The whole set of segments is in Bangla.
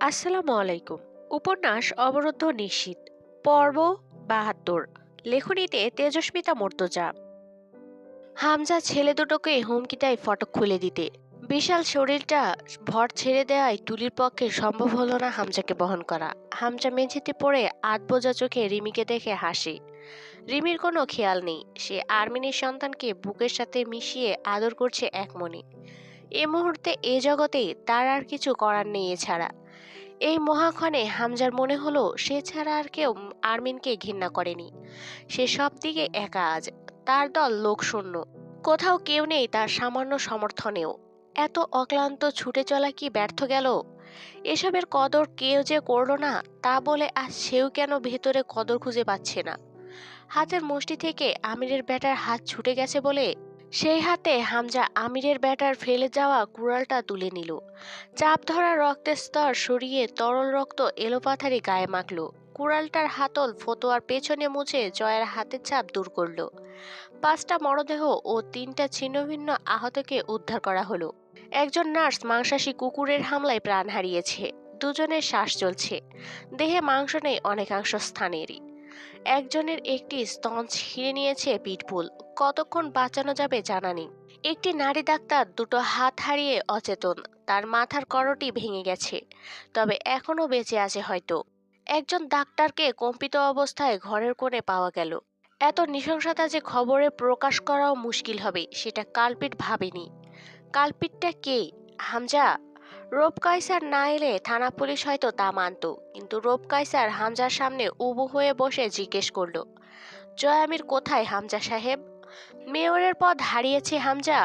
আসসালামু আলাইকুম। উপন্যাস অবরুদ্ধ নিশ্চিত, পর্ব ৭২। লেখনীতে তেজস্মিতা মুর্তজা। হামজা ছেলে দুটোকে হুমকি দেয় ফটক খুলে দিতে। বিশাল শরীরটা ভর ছেড়ে দেওয়ায় তুলির পক্ষে সম্ভব হলো না হামজাকে বহন করা। হামজা মেঝেতে পড়ে আধবোজা চোখে রিমিকে দেখে হাসে। রিমির কোনো খেয়াল নেই, সে আর্মিনের সন্তানকে বুকের সাথে মিশিয়ে আদর করছে এক মনে। এ মুহূর্তে এ জগতে তার আর কিছু করার নেই এছাড়া। এই মহাক্ষণে হামজার মনে হলো সে ছাড়া আর কেউ আরমিনকে ঘৃণা করেনি। সে সব দিকে একা আজ, তার দল লোকশূন্য, কোথাও কেউ নেই তার সামান্য সমর্থনেও। এত অক্লান্ত ছুটে চলা কি ব্যর্থ গেল? এসবের কদর কেউ যে করলো না, তা বলে আজ সেও কেন ভেতরে কদর খুঁজে পাচ্ছে না? হাতের মুষ্টি থেকে আমিরের ব্যাটার হাত ছুটে গেছে বলে সেই হাতে হামজা আমিরের ব্যাটার ফেলে যাওয়া কুড়ালটা তুলে নিল। চাপ ধরা রক্তের স্তর সরিয়ে তরল রক্ত এলোপাথারি গায়ে মাখল। কুড়ালটার হাতল ফতোয়ার পেছনে মুছে জয়ের হাতের ছাপ দূর করল। 5টা মরদেহ ও 3টা ছিন্নভিন্ন আহতকে উদ্ধার করা হলো। একজন নার্স মাংসাশী কুকুরের হামলায় প্রাণ হারিয়েছে। দুজনের শ্বাস চলছে, দেহে মাংস নেই অনেকাংশ স্থানেরই। একজনের একটি স্তন ছিঁড়ে নিয়েছে পিটবুল, কতক্ষণ বাঁচানো যাবে জানা নেই। একটি নারী ডাক্তার দুটো হাত হারিয়ে অচেতন, তার মাথার করটি ভেঙে গেছে, তবে এখনো বেঁচে আছে হয়তো। একজন ডাক্তারকে কম্পিত অবস্থায় ঘরের কোণে পাওয়া গেল। এত নৃশংসতা যে খবরে প্রকাশ করাও মুশকিল হবে সেটা কালপিট ভাবেনি। কালপিটটা কে? হামজা? রব কায়সার না এলে থানা পুলিশ হয়তো তা মানত, কিন্তু রব কায়সার হামজার সামনে উবু হয়ে বসে জিজ্ঞেস করলো, জয়ামির কোথায় হামজা সাহেব? মেয়রের পদ হারিয়েছে হামজা,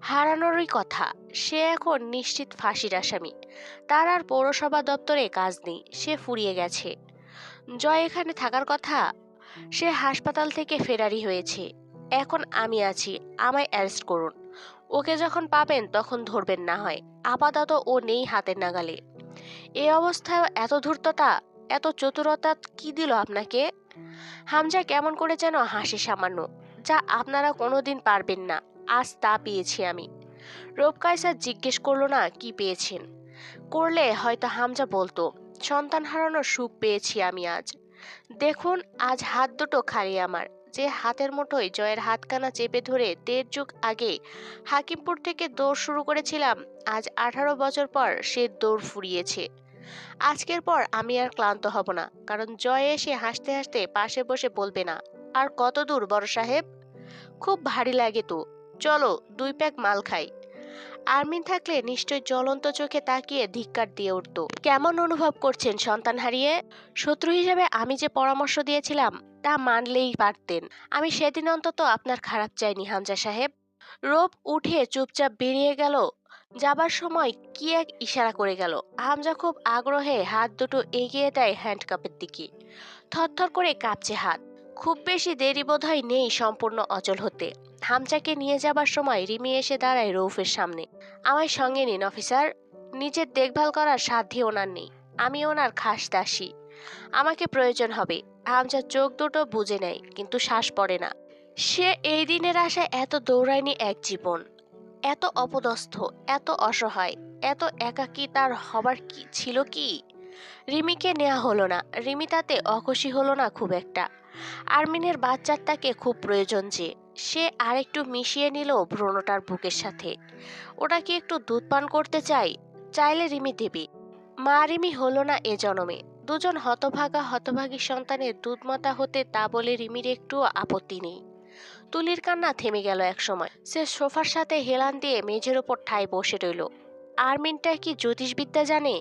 হারানোরই কথা। সে এখন নিশ্চিত ফাঁসির আসামি। তার আর পৌরসভা দপ্তরে কাজ নেই, সে ফুরিয়ে গেছে। জয় এখানে থাকার কথা। সে হাসপাতাল থেকে ফেরারি হয়েছে। এখন আমি আছি, আমায় অ্যারেস্ট করুন। ওকে যখন পাবেন তখন ধরবেন না হয়, আপাতত ও নেই হাতের নাগালে। এ অবস্থায় এত ধূর্ততা, এত চতুরতা কি দিল আপনাকে? হামজা কেমন করে যেন হাসি সামান্য। যা আপনারা কোনোদিন পারবেন না, আজ তা পেয়েছি আমি। রব কায়সার জিজ্ঞেস করলো না কি পেয়েছেন। করলে হয়তো হামজা বলতো, সন্তান হারানোর সুখ পেয়েছি আমি আজ। দেখুন, আজ হাত দুটো খালি আমার। যে হাতের মুঠোয় জয়ের হাতখানা চেপে ধরে 1.5 যুগ আগে হাকিমপুর থেকে দৌড় শুরু করেছিলাম, আজ 18 বছর পর সে দৌড় ফুরিয়েছে। আজকের পর আমি আর ক্লান্ত হব না, কারণ জয় এসে হাসতে হাসতে পাশে বসে বলবে না, আর কত দূর বড় সাহেব? খুব ভারী লাগে তো, চলো 2 প্যাক মাল খাই। আর্মিন থাকলে নিশ্চয় জ্বলন্ত চোখে তাকিয়ে ধিক্কার দিয়ে উঠত। কেমন অনুভব করছেন সন্তান হারিয়ে? শত্রু হিসেবে আমি যে পরামর্শ দিয়েছিলাম তা মানলেই পারতেন। আমি সেদিন অন্তত আপনার খারাপ চাইনি হামজা সাহেব। রোব উঠে চুপচাপ বেরিয়ে গেল। যাবার সময় কি এক ইশারা করে গেল। হামজা খুব আগ্রহে হাত দুটো এগিয়ে দেয় হ্যান্ডকাপের দিকে। থরথর করে কাঁপছে হাত। খুব বেশি দেরি বোধহয় নেই সম্পূর্ণ অচল হতে। হামজাকে নিয়ে যাবার সময় রিমি এসে দাঁড়ায় রৌফের সামনে। আমায় সঙ্গে নিন অফিসার। নিজের দেখভাল করার সাধ্যই ওনার নেই, আমি ওনার খাস দাসী। আমাকে প্রয়োজন হবে। হামজা চোখ দুটো বুজে নেয়, কিন্তু শ্বাস পড়ে না। সে এই দিনের আশায় এত দৌড়ায়নি এক জীবন। এত অপদস্থ, এত অসহায়, এত একাকী তার হবার কি ছিল কি? রিমিকে নেওয়া হলো না। রিমি তাতে অখুশি হলো না খুব একটা। আর্মিনের বাচ্চার তাকে খুব প্রয়োজন, যে সে আরেকটু মিশিয়ে নিল ভ্রূণটার বুকের সাথে। ওটা কি একটু দুধ পান করতে চাইলে রিমি দেবে। মা রিমি হলো না এ জনমে। দুজন হতভাগা হতভাগী সন্তানের দুধমাতা হতে তা বলে রিমির একটুও আপত্তি নেই। তুলির কান্না থেমে গেল এক সময়। সে সোফার সাথে হেলান দিয়ে মেঝের ওপর ঠায় বসে রইল। আর্মিনটা কি জ্যোতিষবিদ্যা জানে?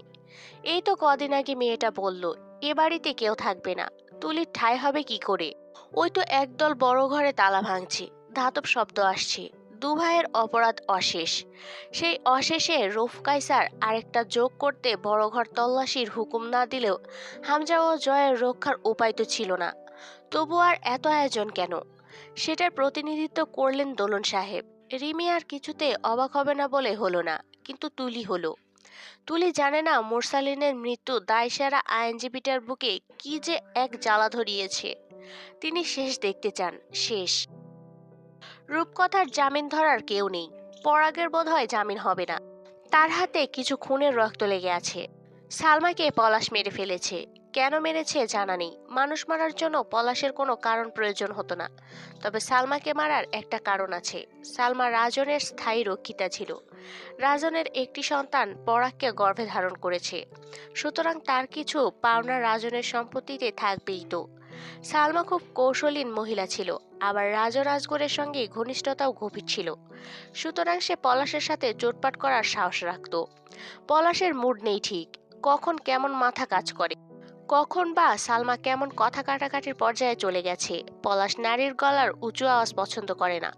এই তো কদিন আগে মেয়েটা বলল এ বাড়িতে কেউ থাকবে না। তুলির ঠাঁই হবে কি করে? ওই তো একদল বড় ঘরে তালা ভাঙছে, ধাতব শব্দ আসছে। দু ভাইয়ের অপরাধ অশেষ। সেই অশেষে রৌফ কায়সার আরেকটা যোগ করতে বড় ঘর তল্লাশির হুকুম না দিলেও হামজা ও জয়ের রক্ষার উপায় তো ছিল না। তবু আর এত আয়োজন কেন? সেটার প্রতিনিধিত্ব করলেন দোলন সাহেব। রিমি আর কিছুতে অবাক হবে না বলে হলো না, কিন্তু তুলি হলো। তুলি জানে না মুরসালিনের মৃত্যু দায়সারা আইনজীবীটার বুকে কি যে এক জ্বালা ধরিয়েছে। তিনি শেষ দেখতে চান, শেষ। রূপকথার জামিন ধরার কেউ নেই। পরাগের বোধহয় জামিন হবে না। তার হাতে কিছু খুনের রক্ত লেগে আছে। সালমাকে পলাশ মেরে ফেলেছে। কেন মেরেছে জানা নেই। মানুষ মারার জন্য পলাশের কোনো কারণ প্রয়োজন হতো না। তবে সালমাকে মারার একটা কারণ আছে। সালমা রাজনের স্থায়ী রক্ষিতা ছিল। রাজনের একটি সন্তান পরাগকে গর্ভে ধারণ করেছে। সুতরাং তার কিছু পাওনা রাজনের সম্পত্তিতে থাকবেই তো। সালমা খুব কৌশলীন মহিলা ছিল। আবার রাজরাজগড়ের সঙ্গে ঘনিষ্ঠতাও গভীর ছিল। সুতরাং সে পলাশের সাথে চোটপাট করার সাহস রাখত। পলাশের মুড নেই ঠিক। কখন কেমন মাথা কাজ করে, কখন বা সালমা কেমন কথা কাটাকাটির পর্যায়ে চলে গেছে। পলাশ নারীর গলার উঁচু আওয়াজ পছন্দ করে না।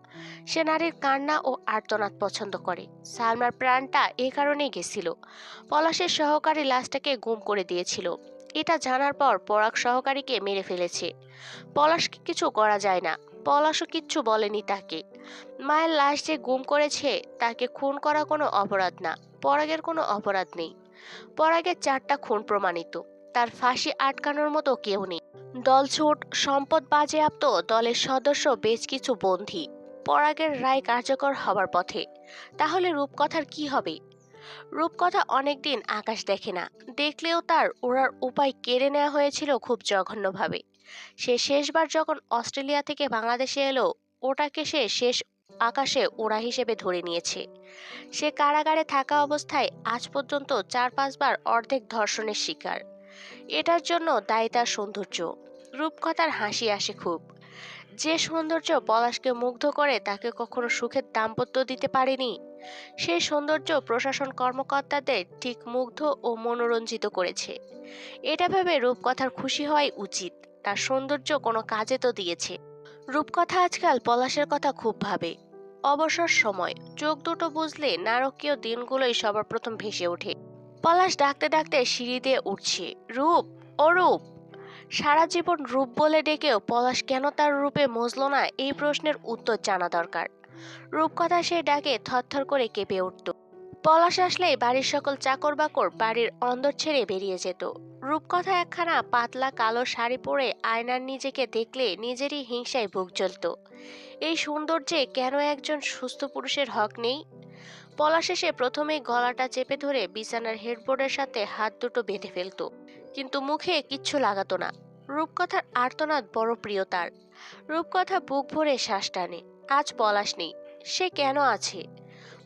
সে নারীর কান্না ও আর্তনাদ পছন্দ করে। সালমার প্রাণটা এ কারণেই গেছিল। পলাশের সহকারী লাশটাকে গুম করে দিয়েছিল। এটা জানার পর পরাগ সহকারীকে মেরে ফেলেছে। পলাশকে কিছু করা যায় না। পলাশও কিচ্ছু বলেনি তাকে। মায়ের লাশ যে গুম করেছে তাকে খুন করা কোনো অপরাধ না। পরাগের কোনো অপরাধ নেই। পরাগের 4টা খুন প্রমাণিত। তার ফাঁসি আটকানোর মতো কেউ নেই। দলছুট, সম্পদ বাজেয়াপ্ত, দলের সদস্য বেশ কিছু বন্দী। পরাগের রায় কার্যকর হবার পথে। তাহলে রূপকথার কি হবে? রূপকথা অনেকদিন আকাশ দেখে না। দেখলেও তার ওড়ার উপায় কেড়ে নেওয়া হয়েছিল খুব জঘন্যভাবে। সে শেষবার যখন অস্ট্রেলিয়া থেকে বাংলাদেশে এলো, ওটাকে সে শেষ আকাশে ওড়া হিসেবে ধরে নিয়েছে। সে কারাগারে থাকা অবস্থায় আজ পর্যন্ত 4-5 বার অর্ধেক ধর্ষণের শিকার। এটার জন্য দায়ী তার সৌন্দর্য। রূপকথার হাসি আসে খুব। যে সৌন্দর্য পলাশকে মুগ্ধ করে তাকে কখনো সুখের দাম্পত্য দিতে পারেনি, সেই সৌন্দর্য প্রশাসন কর্মকর্তাদের ঠিক মুগ্ধ ও মনোরঞ্জিত করেছে। এটা ভেবে রূপকথার খুশি হওয়াই উচিত। তার সৌন্দর্য কোনো কাজে তো দিয়েছে। রূপকথা আজকাল পলাশের কথা খুব ভাবে। অবসর সময় চোখ দুটো বুঝলে নারকীয় দিনগুলোই সবার প্রথম ভেসে ওঠে। পলাশ ডাকতে ডাকতে সিঁড়ি দিয়ে উঠছে, রূপ, ও রূপ। সারা জীবন রূপ বলে ডেকেও পলাশ কেন তার রূপে মজল না, এই প্রশ্নের উত্তর জানা দরকার। রূপকথা সে ডাকে থরথর করে কেঁপে উঠত। পলাশ আসলেই বাড়ির সকল চাকর বাকর বাড়ির অন্দর ছেড়ে বেরিয়ে যেত। রূপকথা একখানা পাতলা কালো শাড়ি পরে আয়নার নিজেকে দেখলে নিজেরই হিংসায় বুক জ্বলত। এই সৌন্দর্যে কেন একজন সুস্থ পুরুষের হক নেই? পলাশ এসে প্রথমেই গলাটা চেপে ধরে বিছানার হেডবোর্ডের সাথে হাত দুটো বেঁধে ফেলতো, কিন্তু মুখে কিচ্ছু লাগাতো না। রূপকথার আর্তনাদ বড় প্রিয় তার। রূপকথা বুক ভরে শ্বাস টানে। আজ পলাশ নেই। সে কেন আছে?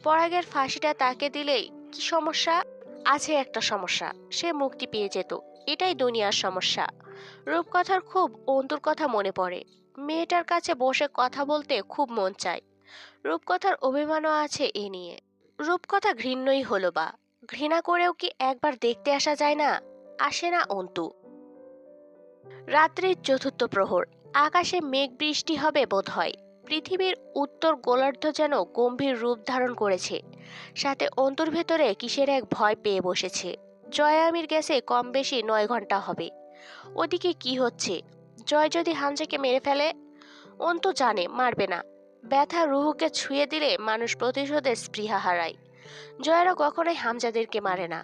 পরাগের ফাঁসিটা তাকে দিলেই কি সমস্যা? আছে একটা সমস্যা, সে মুক্তি পেয়ে যেত। এটাই দুনিয়ার সমস্যা। রূপকথার খুব অন্তুর কথা মনে পড়ে। মেয়েটার কাছে বসে কথা বলতে খুব মন চায়। রূপকথার অভিমানও আছে এ নিয়ে। রূপকথা ঘৃণ্যই হলো বা, ঘৃণা করেও কি একবার দেখতে আসা যায় না? আসে না অন্তু। রাত্রির চতুর্থ প্রহর। আকাশে মেঘ বৃষ্টি হবে বোধ হয়। পৃথিবীর উত্তর গোলার্ধ যেন গম্ভীর রূপ ধারণ করেছে। সাথে অন্তর ভেতরে কিসের এক ভয় পেয়ে বসেছে। জয় আমির গেছে কম বেশি 9 ঘন্টা হবে। ওদিকে কি হচ্ছে? জয় যদি হামজাকে মেরে ফেলে? অন্তু জানে মারবে না। ব্যথা রুহুকে ছুঁয়ে দিলে মানুষ প্রতিশোধের স্পৃহা হারায়। জয়েরা কখনোই হামজাদেরকে মারে না।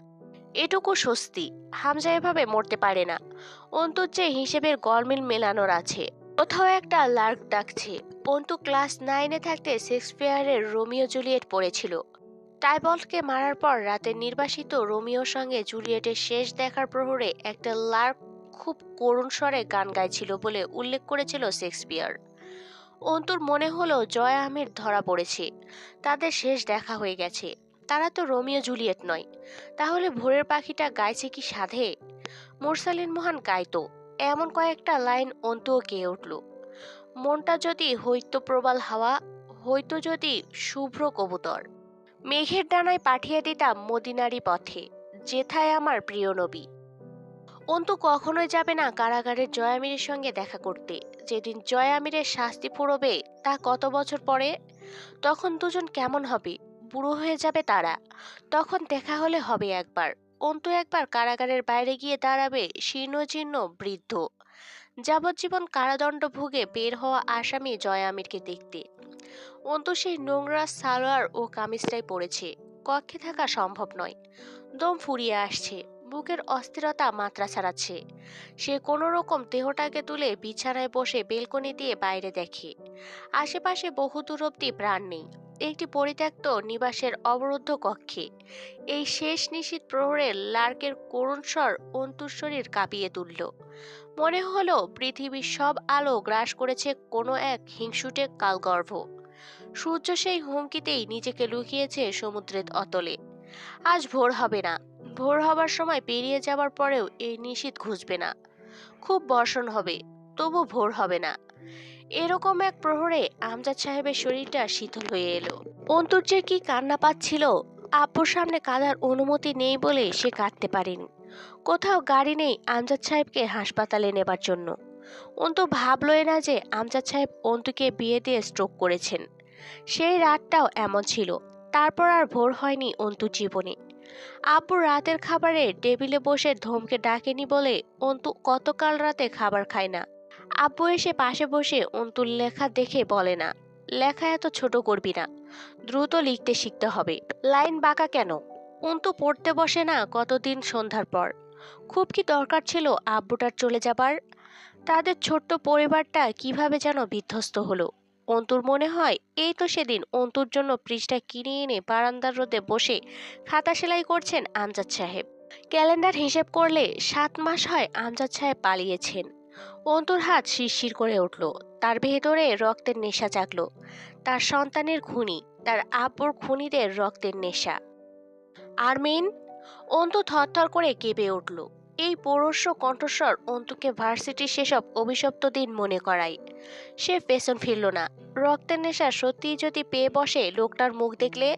এটুকু স্বস্তি, হামজা এভাবে মরতে পারে না। অন্তুর যে হিসেবের গরমিল মেলানোর আছে। কোথাও একটা লার্ক ডাকছে। অন্তু ক্লাস 9-এ থাকতে শেক্সপিয়ারের রোমিও জুলিয়েট পড়েছিল। টাইবল্টকে মারার পর রাতে নির্বাসিত রোমিওর সঙ্গে জুলিয়েটের শেষ দেখার প্রহরে একটা লার্ক খুব করুণ স্বরে গান গাইছিল বলে উল্লেখ করেছিল শেক্সপিয়ার। অন্তুর মনে হলো জয় আহমেদ ধরা পড়েছে। তাদের শেষ দেখা হয়ে গেছে। তারা তো রোমিও জুলিয়েট নয়। তাহলে ভোরের পাখিটা গাইছে কি সাধে? মুরসালিন মোহন গাইতো এমন কয়েকটা লাইন অন্তুও গেয়ে উঠল। মনটা যদি হইতো প্রবাল হাওয়া, হইতো যদি শুভ্র কবুতর, মেঘের ডানায় পাঠিয়ে দিতাম মদিনারি পথে, যেথায় আমার প্রিয় নবী। অন্তু কখনোই যাবে না কারাগারের জয় আমিরের সঙ্গে দেখা করতে। যেদিন জয় আমিরের শাস্তি ফুরবে তা কত বছর পরে। তখন দুজন কেমন হবে? বুড়ো হয়ে যাবে তারা। তখন দেখা হলে হবে একবার। অন্তু একবার কারাগারের বাইরে গিয়ে দাঁড়াবে শীর্ণজীর্ণ বৃদ্ধ, যাবজ্জীবন কারাদণ্ড ভুগে বের হওয়া আসামি জয় আমিরকে দেখতে। অন্তু সেই নোংরা সালোয়ার ও কামিজটাই পড়েছে। কক্ষে থাকা সম্ভব নয়। দম ফুরিয়ে আসছে। বুকের অস্থিরতা মাত্রা ছাড়াচ্ছে। সে কোনো রকম দেহটাকে তুলে বিছানায় বসে বেলকনি দিয়ে বাইরে দেখে। আশেপাশে বহু দূর অব্দি প্রাণ নেই। একটি পরিত্যক্ত নিবাসের অবরুদ্ধ কক্ষে। এই শেষ নিশীথ প্রহরে লার্কের করুণ স্বর অন্তুর শরীর কাঁপিয়ে তুলল। মনে হলো পৃথিবীর সব আলো গ্রাস করেছে কোনো এক হিংসুটে কালগর্ভ। সূর্য সেই হুমকিতেই নিজেকে লুকিয়েছে সমুদ্রের অতলে। আজ ভোর হবে না। ভোর হবার সময় পেরিয়ে যাবার পরেও এই নিশীথ ঘুচবে না। খুব বর্ষণ হবে, তবু ভোর হবে না। এরকম এক প্রহরে আমজাদ সাহেবের শরীরটা শীতল হয়ে এলো। অন্তুর যে কি কান্না পাচ্ছিল! আব্বুর সামনে কাঁদার অনুমতি নেই বলে সে কাঁদতে পারেনি। কোথাও গাড়ি নেই আমজাদ সাহেবকে হাসপাতালে নেবার জন্য। অন্তু ভাবলই না যে আমজাদ সাহেব অন্তুকে বিয়ে দিয়ে স্ট্রোক করেছেন। সেই রাতটাও এমন ছিল। তারপর আর ভোর হয়নি অন্তুর জীবনে। আব্বু রাতের খাবারে টেবিলে বসে ধমকে ডাকেনি বলে অন্তু গতকাল রাতে খাবার খায় না। আব্বু এসে পাশে বসে অন্তুর লেখা দেখে বলে না, লেখা এত ছোট করবি না, দ্রুত লিখতে শিখতে হবে। লাইন বাঁকা কেন? অন্তু পড়তে বসে না কতদিন সন্ধ্যার পর। খুব কি দরকার ছিল আব্বুটার চলে যাবার? তাদের ছোট্ট পরিবারটা কিভাবে যেন বিধ্বস্ত হলো। অন্তুর মনে হয় এই তো সেদিন অন্তুর জন্য পৃষ্ঠা কিনে এনে বারান্দার রোদে বসে খাতা সেলাই করছেন আমজাদ সাহেব। ক্যালেন্ডার হিসেব করলে 7 মাস হয় আমজাদ সাহেব পালিয়েছেন। অন্তুর হাত শিরশির করে উঠল। তার ভেতরে রক্তের নেশা জাগলো। তার সন্তানের খুনি, তার আব্বুর খুনিদের রক্তের নেশা। আরমিন! অন্তু থরথর করে কেঁপে উঠল। এই পৌরস্য কণ্ঠস্বর অন্তুকে ভার্সিটির সেসব অভিশপ্ত দিন মনে করায়। সে পেছন ফিরল না। রক্তের নেশা সত্যিই যদি পেয়ে বসে লোকটার মুখ দেখলে।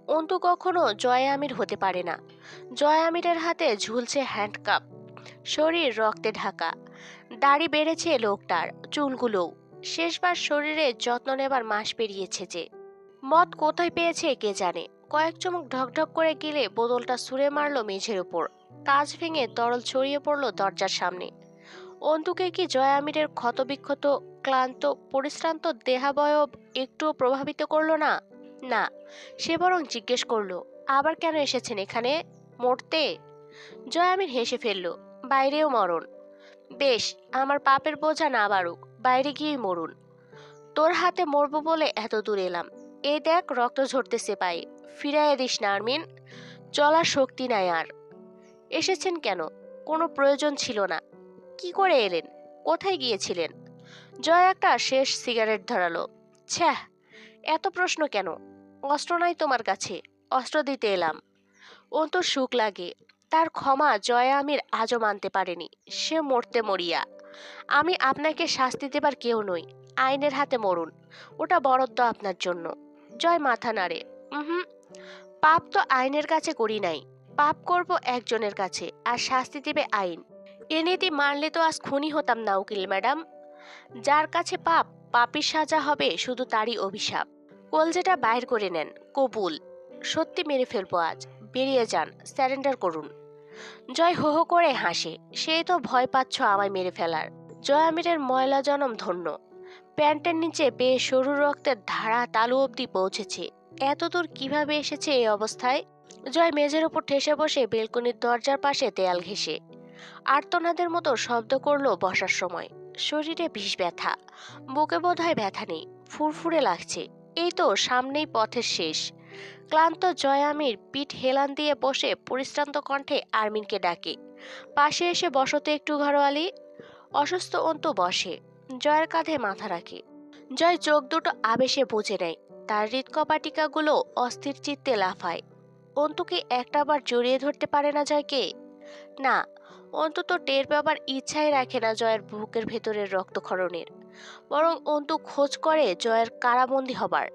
অন্তু কখনো জয় আমির হতে পারে না। জয় আমিরের হাতে ঝুলছে হ্যান্ডকাপ, শরীর রক্তে ঢাকা, দাড়ি বেড়েছে লোকটার, চুলগুলোও। শেষবার শরীরে যত্ন নেবার মাস পেরিয়েছে যে। মদ কোথায় পেয়েছে কে জানে। কয়েক চুমুক ঢকঢক করে গিলে বোতলটা ছুঁড়ে মারল মেঝের উপর। কাঁচ ভেঙে তরল ছড়িয়ে পড়ল দরজার সামনে। অন্তুকে কি জয় আমিরের ক্ষতবিক্ষত, ক্লান্ত, পরিশ্রান্ত দেহাবয়ব একটুও প্রভাবিত করলো না? না, সে বরং জিজ্ঞেস করলো, আবার কেন এসেছেন এখানে? মরতে? জয় আমির হেসে ফেলল। বাইরেও মরণ। বেশ, আমার পাপের বোঝা না বাড়ুক, বাইরে গিয়েই মরুন। তোর হাতে মরবো বলে এত দূর এলাম। এই দেখ রক্ত ঝরতেছে পায়ে। ফিরাইয়া দিস না আরমিন, চলার শক্তি নাই আর। এসেছেন কেন? কোনো প্রয়োজন ছিল না। কি করে এলেন? কোথায় গিয়েছিলেন? জয় একটা শেষ সিগারেট ধরালো। ছ্যাঃ, এত প্রশ্ন কেন? অস্ত্র নাই তোমার কাছে? অস্ত্র দিতে এলাম। অন্তর সুখ লাগে। তার ক্ষমা জয় আমির আজও মানতে পারেনি। সে মরতে মরিয়া। আমি আপনাকে শাস্তি দেবার কেউ নই। আইনের হাতে মরুন, ওটা বরাদ্দ আপনার জন্য। জয় মাথা নাড়ে। হুম, পাপ তো আইনের কাছে করি নাই। পাপ করব একজনের কাছে, আর শাস্তি দেবে আইন। এ নীতি মানলে তো আজ খুনি হতাম না উকিল ম্যাডাম। যার কাছে পাপ, পাপীর সাজা হবে শুধু তারই অভিশাপ। কলজেটা বাইর করে নেন, কবুল। সত্যি মেরে ফেলবো আজ। বেরিয়ে যান, স্যারেন্ডার করুন। জয় হো হো করে হাসে। সেই তো ভয় পাচ্ছ আমায় মেরে ফেলার। জয় আমিরের ময়লা জনম ধন্য। প্যান্টের নিচে বেয়ে সরু রক্তের ধারা তালু অবধি পৌঁছেছে। এতদূর কিভাবে এসেছে এই অবস্থায়? জয় মেঝের উপর ঠেসে বসে বেলকনির দরজার পাশে দেয়াল ঘেঁষে আর্তনাদের মতো শব্দ করলো বসার সময়। শরীরে বিষ ব্যথা, বুকে বোধহয় ব্যথা নেই, ফুরফুরে লাগছে। এই তো সামনেই পথের শেষ। ক্লান্ত জয় আমির পিঠ হেলান দিয়ে বসে পরিশ্রান্ত কণ্ঠে আরমিনকে ডাকে, পাশে এসে বসতে একটু ঘরোয়ালি। অসুস্থ অন্তু বসে, জয়ের কাঁধে মাথা রাখে। জয় চোখ দুটো আবেশে বুঝে নেয়। তার হৃৎকপাটিকাগুলো অস্থির চিত্তে লাফায়। অন্তুকে একটাবার জড়িয়ে ধরতে পারে না জয়কে? না, অন্তত টের পাবার ইচ্ছাই রাখে না জয়ের বুকের ভেতরের রক্তক্ষরণের। বরং অন্তু খোঁজ করে জয়ের কারাবন্দী হবার।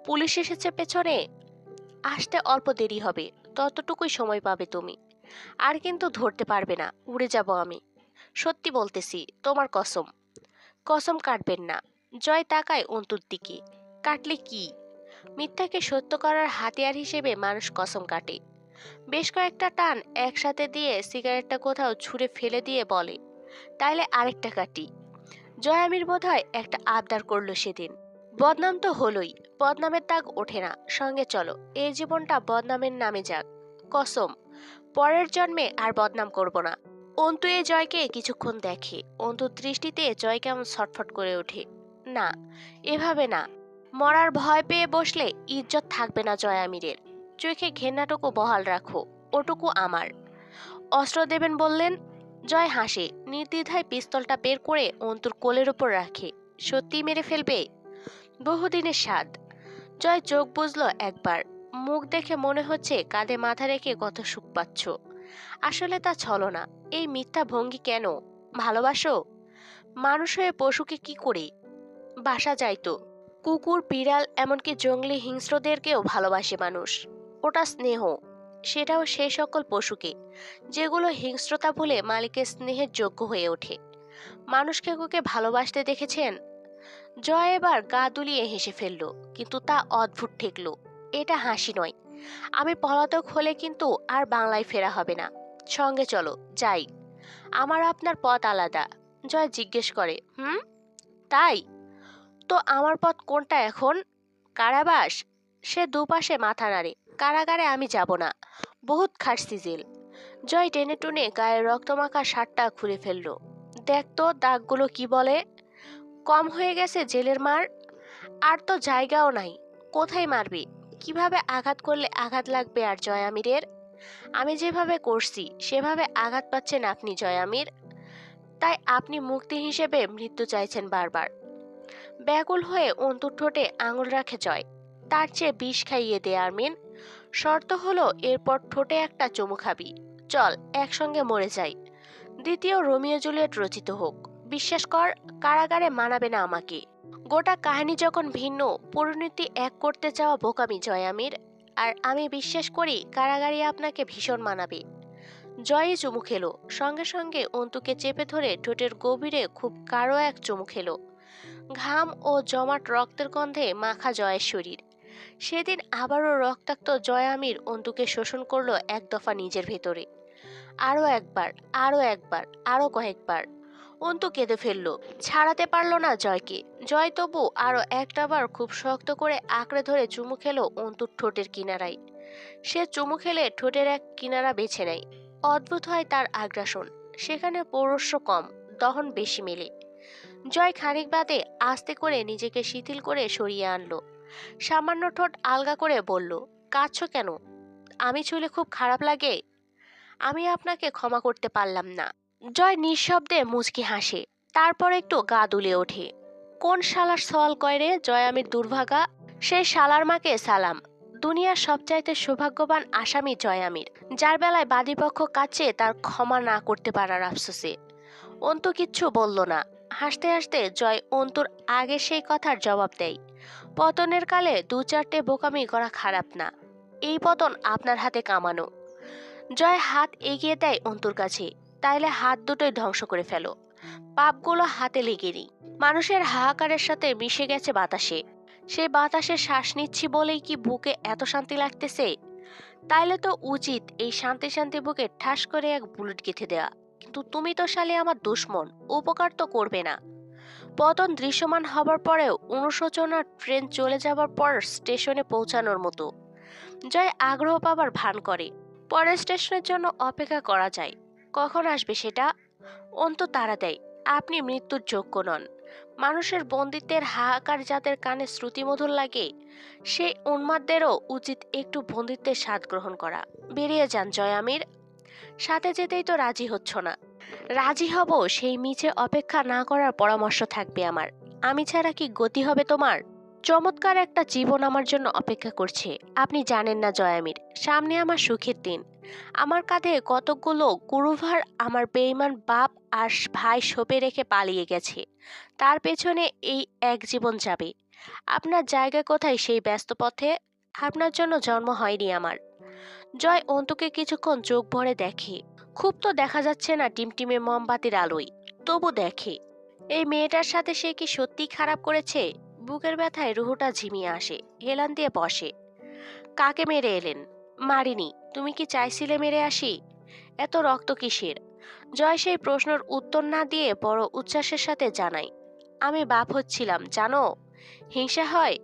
পুলিশ এসেছে পেছনে। আসতে অল্প দেরি হবে, ততটুকুই সময় পাবে তুমি। আর কিন্তু ধরতে পারবে না, উড়ে যাব আমি। সত্যি বলতেছি, তোমার কসম। কসম কাটবেন না। জয় তাকায় অন্তুর দিকে। কাটলে কি? মিথ্যাকে সত্য করার হাতিয়ার হিসেবে মানুষ কসম কাটে। বেশ কয়েকটা টান একসাথে দিয়ে সিগারেটটা কোথাও ছুঁড়ে ফেলে দিয়ে বলে, তাইলে আরেকটা কাটি। জয় আমির বোধহয় একটা আবদার করলো সেদিন। বদনাম তো হলোই, বদনামের দাগ ওঠে না। সঙ্গে চলো, এই জীবনটা বদনামের নামে যাক। কসম, পরের জন্মে আর বদনাম করব না। অন্তু এ জয়কে কিছুক্ষণ দেখে। অন্তুর দৃষ্টিতে জয় কেমন ছটফট করে ওঠে। না, এভাবে না। মরার ভয় পেয়ে বসলে ইজ্জত থাকবে না জয় আমিরের। চোখে ঘেন্নাটুকু বহাল রাখো, ওটুকু আমার। অস্ত্র দেবেন বললেন। জয় হাসে, নির্দ্বিধায় পিস্তলটা বের করে অন্তুর কোলের উপর রাখে। সত্যি মেরে ফেলবে? বহুদিনের স্বাদ। জয় চোখ বুঝল একবার। মুখ দেখে মনে হচ্ছে কাঁধে মাথা রেখে কত সুখ পাচ্ছ। আসলে তা ছলনা। এই মিথ্যা ভঙ্গি কেন? ভালোবাসো? মানুষ হয়ে পশুকে কি করে বাসা যায় তো? কুকুর, বিড়াল, এমনকি জঙ্গলি হিংস্রদেরকেও ভালোবাসে মানুষ। ওটা স্নেহ। সেটাও সেই সকল পশুকে যেগুলো হিংস্রতা ভুলে মালিকের স্নেহের যোগ্য হয়ে ওঠে। মানুষকে কাউকে ভালোবাসতে দেখেছেন? জয় এবার গা দুলিয়ে হেসে ফেলল, কিন্তু তা অদ্ভুত ঠেকল। এটা হাসি নয়। আমি পলাতক হলে কিন্তু আর বাংলায় ফেরা হবে না। সঙ্গে চলো, যাই। আমার আপনার পথ আলাদা। জয় জিজ্ঞেস করে, তাই? তো আমার পথ কোনটা এখন? কারাবাস? সে দুপাশে মাথা নাড়ে। কারাগারে আমি যাব না। বহুত খাটছি জেল। জয় টেনে টুনে গায়ের রক্তমাখা শার্টটা খুলে ফেলল। দেখ তো দাগগুলো কি বলে। কম হয়ে গেছে জেলের মার? আর তো জায়গাও নাই। কোথায় মারবে? কিভাবে আঘাত করলে আঘাত লাগবে আর জয় আমিরের? আমি যেভাবে করছি সেভাবে আঘাত পাচ্ছেন আপনি জয় আমির। তাই আপনি মুক্তি হিসেবে মৃত্যু চাইছেন বারবার। ব্যাকুল হয়ে অন্তুর ঠোঁটে আঙুল রাখে জয়। তার চেয়ে বিষ খাইয়ে দে আরমিন। শর্ত হলো এরপর ঠোঁটে একটা চুমু খাবি। চল একসঙ্গে মরে যাই। দ্বিতীয় রোমিও জুলিয়েট রচিত হোক। বিশ্বাস কর, কারাগারে মানাবে না আমাকে। গোটা কাহিনী যখন ভিন্ন, পরিণতি এক করতে চাওয়া বোকামি জয় আমির। আর আমি বিশ্বাস করি কারাগারে আপনাকে ভীষণ মানাবে। জয়ই চুমু খেলো। সঙ্গে সঙ্গে অন্তুকে চেপে ধরে ঠোঁটের গভীরে খুব গাঢ় এক চুমু খেলো। ঘাম ও জমাট রক্তের গন্ধে মাখা জয়ের শরীর। সেদিন আবারও রক্তাক্ত জয় আমির অন্তুকে শোষণ করলো এক দফা নিজের ভেতরে। আরো একবার, আরো একবার, আরো কয়েকবার। অন্তু কেঁদে ফেললো। ছাড়াতে পারলো না জয়কে। জয় তবু আরো একটাবার খুব শক্ত করে আঁকড়ে ধরে চুমু খেলো অন্তুর ঠোঁটের কিনারায়। সে চুমু খেলে ঠোঁটের এক কিনারা বেছে নেয়। অদ্ভুত হয় তার আগ্রাসন। সেখানে পৌরস্য কম, দহন বেশি মেলে। জয় খানিক বাদে আস্তে করে নিজেকে শিথিল করে সরিয়ে আনলো। সামান্য ঠোঁট আলগা করে বলল, কাঁদছো কেন? আমি ছুলে খুব খারাপ লাগে? আমি আপনাকে ক্ষমা করতে পারলাম না। জয় নিঃশব্দে মুচকি হাসে। তারপর একটু গা দুলে ওঠে। কোন শালার সওয়াল কয় রে জয় আমির দুর্ভাগা? সেই শালার মাকে সালাম। দুনিয়ার সবচাইতে সৌভাগ্যবান আসামি জয় আমির, যার বেলায় বাদীপক্ষ কাছে তার ক্ষমা না করতে পারার আফসোসে। অন্তু কিচ্ছু বলল না। হাসতে হাসতে জয় অন্তুর আগে সেই কথার জবাব দেয়। পতনের কালে দু চারটে বোকামি করা খারাপ না। এই পতন আপনার হাতে কামানো। জয় হাত এগিয়ে দেয় অন্তুর কাছে। তাইলে হাত দুটোই ধ্বংস করে ফেলো। পাপগুলো হাতে লেগে নেই। মানুষের হাহাকারের সাথে মিশে গেছে বাতাসে। সেই বাতাসে শ্বাস নিচ্ছি বলেই কি বুকে এত শান্তি লাগতেছে? তাইলে তো উচিত এই শান্তি শান্তি বুকে ঠাস করে এক বুলেট গেঁথে দেওয়া। কিন্তু তুমি তো শালে আমার দুশ্মন, উপকার তো করবে না। পতন দৃশ্যমান হবার পরেও অনুশোচনার ট্রেন চলে যাবার পর স্টেশনে পৌঁছানোর মতো। জয় আগ্রহ পাবার ভান করে। পরের স্টেশনের জন্য অপেক্ষা করা যায়। কখন আসবে সেটা? অন্তু তাড়া দেয়, আপনি মৃত্যুর যোগ্য নন। মানুষের বন্দিত্বের হাহাকার যাদের কানে শ্রুতিমধুর লাগে, সেই উন্মাদদেরও উচিত একটু বন্দিত্বের স্বাদ গ্রহণ করা। বেরিয়ে যান জয় আমির। সাথে যেতেই তো রাজি হচ্ছ না। রাজি হব সেই মিছে অপেক্ষা না করার পরামর্শ থাকবে আমার। আমি ছাড়া কি গতি হবে তোমার? চমৎকার একটা জীবন আমার জন্য অপেক্ষা করছে। আপনি জানেন না জয় আমির, সামনে আমার সুখের দিন। আমার কাঁধে কতকগুলো গুরুভার আমার বেঈমান বাপ আর ভাই সঁপে রেখে পালিয়ে গেছে। তার পেছনে এই এক জীবন যাবে। আপনার জায়গা কোথায় সেই ব্যস্ত পথে? আপনার জন্য জন্ম হয়নি আমার। জয় অন্তুকে কিছুক্ষণ চোখ ভরে দেখে। খুব তো দেখা যাচ্ছে না টিমটিমে মোমবাতির আলোয়, তবু দেখে। এই মেয়েটার সাথে সে কি সত্যি খারাপ করেছে? বুকের ব্যথায় রুহুটা ঝিমিয়ে আসে। হেলান দিয়ে বসে। কাকে মেরে এলেন? মারিনি। তুমি কি চাইছিলে মেরে আসি? এত রক্ত কিসের? জয় সেই প্রশ্নের উত্তর না দিয়ে বড় উচ্ছ্বাসের সাথে জানাই, আমি বাপ হচ্ছিলাম জানো। হিংসা হয়?